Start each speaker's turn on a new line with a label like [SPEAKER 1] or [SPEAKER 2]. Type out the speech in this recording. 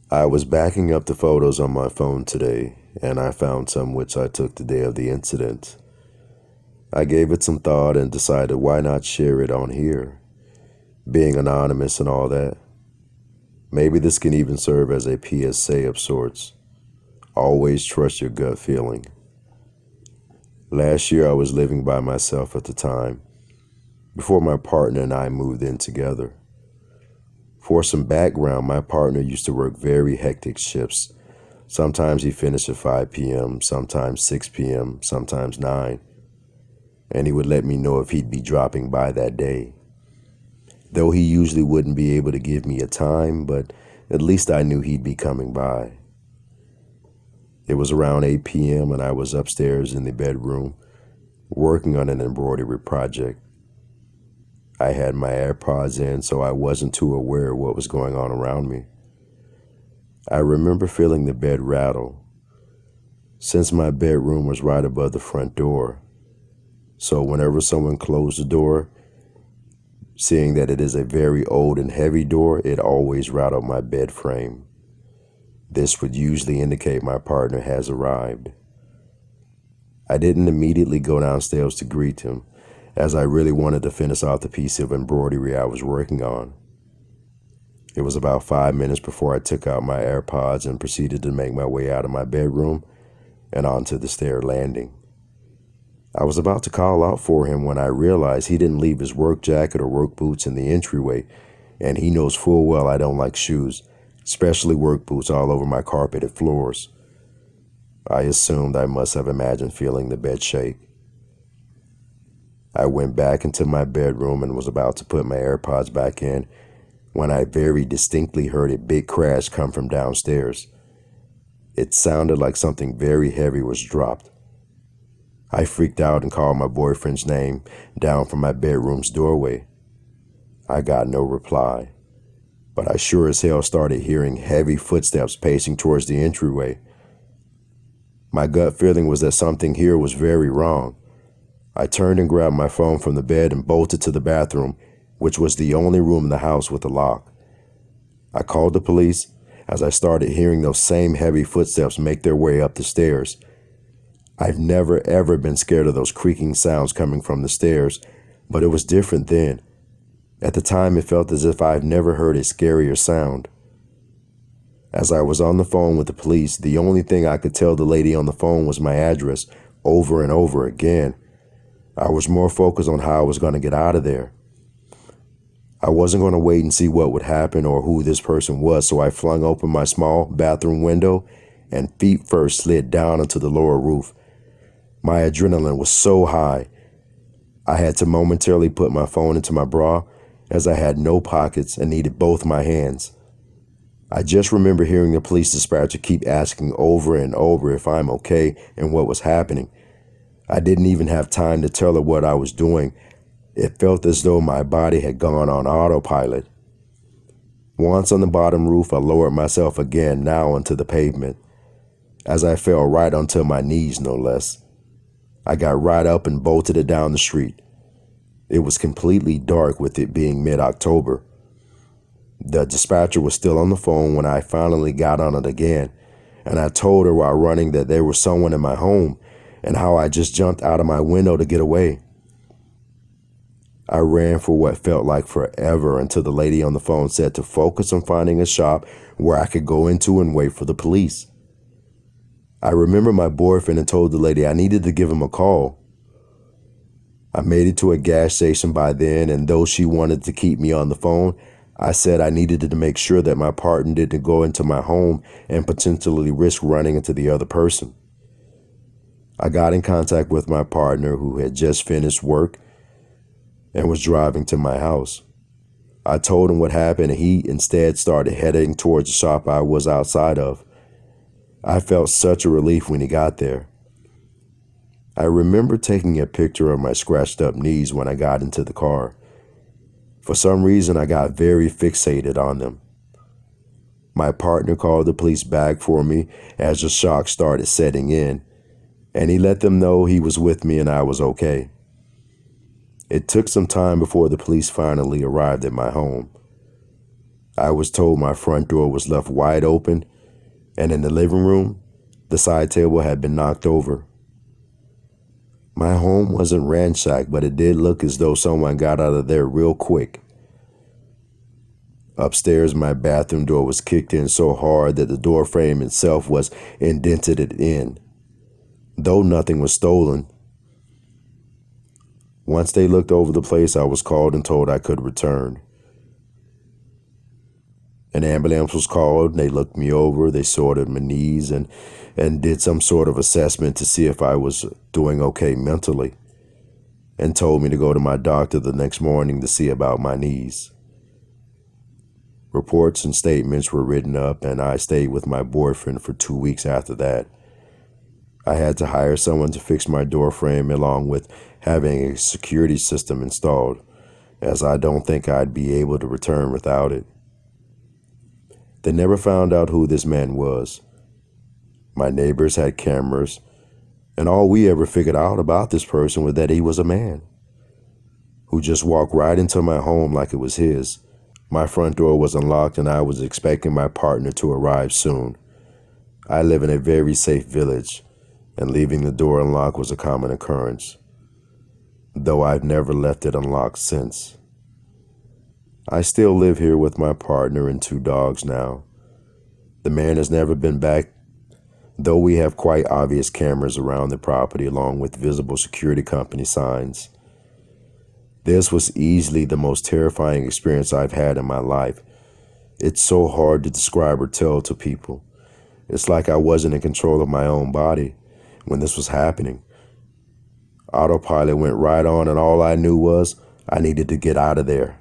[SPEAKER 1] I was backing up the photos on my phone today, and I found some which I took the day of the incident. I gave it some thought and decided why not share it on here, being anonymous and all that. Maybe this can even serve as a PSA of sorts. Always trust your gut feeling. Last year I was living by myself at the time, before my partner and I moved in together. For some background, my partner used to work very hectic shifts. Sometimes he finished at 5 p.m., sometimes 6 p.m., sometimes 9. And he would let me know if he'd be dropping by that day. Though he usually wouldn't be able to give me a time, but at least I knew he'd be coming by. It was around 8 p.m. and I was upstairs in the bedroom working on an embroidery project. I had my AirPods in, so I wasn't too aware of what was going on around me. I remember feeling the bed rattle, since my bedroom was right above the front door. So whenever someone closed the door, seeing that it is a very old and heavy door, it always rattled my bed frame. This would usually indicate my partner has arrived. I didn't immediately go downstairs to greet him, as I really wanted to finish off the piece of embroidery I was working on. It was about 5 minutes before I took out my AirPods and proceeded to make my way out of my bedroom and onto the stair landing. I was about to call out for him when I realized he didn't leave his work jacket or work boots in the entryway, and he knows full well I don't like shoes, especially work boots all over my carpeted floors. I assumed I must have imagined feeling the bed shake. I went back into my bedroom and was about to put my AirPods back in when I very distinctly heard a big crash come from downstairs. It sounded like something very heavy was dropped. I freaked out and called my boyfriend's name down from my bedroom's doorway. I got no reply, but I sure as hell started hearing heavy footsteps pacing towards the entryway. My gut feeling was that something here was very wrong. I turned and grabbed my phone from the bed and bolted to the bathroom, which was the only room in the house with a lock. I called the police as I started hearing those same heavy footsteps make their way up the stairs. I've never ever been scared of those creaking sounds coming from the stairs, but it was different then. At the time, it felt as if I've never heard a scarier sound. As I was on the phone with the police, the only thing I could tell the lady on the phone was my address over and over again. I was more focused on how I was going to get out of there. I wasn't going to wait and see what would happen or who this person was, so I flung open my small bathroom window and feet first slid down onto the lower roof. My adrenaline was so high, I had to momentarily put my phone into my bra as I had no pockets and needed both my hands. I just remember hearing the police dispatcher keep asking over and over if I'm okay and what was happening. I didn't even have time to tell her what I was doing. It felt as though my body had gone on autopilot. Once on the bottom roof, I lowered myself again, now onto the pavement, as I fell right onto my knees, no less. I got right up and bolted it down the street. It was completely dark with it being mid-October. The dispatcher was still on the phone when I finally got on it again, and I told her while running that there was someone in my home and how I just jumped out of my window to get away. I ran for what felt like forever until the lady on the phone said to focus on finding a shop where I could go into and wait for the police. I remember my boyfriend had told the lady I needed to give him a call. I made it to a gas station by then, and though she wanted to keep me on the phone, I said I needed to make sure that my partner didn't go into my home and potentially risk running into the other person. I got in contact with my partner, who had just finished work and was driving to my house. I told him what happened, and he instead started heading towards the shop I was outside of. I felt such a relief when he got there. I remember taking a picture of my scratched up knees when I got into the car. For some reason, I got very fixated on them. My partner called the police back for me as the shock started setting in, and he let them know he was with me and I was okay. It took some time before the police finally arrived at my home. I was told my front door was left wide open, and in the living room, the side table had been knocked over. My home wasn't ransacked, but it did look as though someone got out of there real quick. Upstairs, my bathroom door was kicked in so hard that the door frame itself was indented in, though nothing was stolen. Once they looked over the place, I was called and told I could return. An ambulance was called, and they looked me over, they sorted my knees and did some sort of assessment to see if I was doing okay mentally, and told me to go to my doctor the next morning to see about my knees. Reports and statements were written up, and I stayed with my boyfriend for 2 weeks after that. I had to hire someone to fix my door frame along with having a security system installed, as I don't think I'd be able to return without it. They never found out who this man was. My neighbors had cameras, and all we ever figured out about this person was that he was a man who just walked right into my home like it was his. My front door was unlocked, and I was expecting my partner to arrive soon. I live in a very safe village, and leaving the door unlocked was a common occurrence, though I've never left it unlocked since. I still live here with my partner and 2 dogs now. The man has never been back, though we have quite obvious cameras around the property along with visible security company signs. This was easily the most terrifying experience I've had in my life. It's so hard to describe or tell to people. It's like I wasn't in control of my own body when this was happening. Autopilot went right on, and all I knew was I needed to get out of there.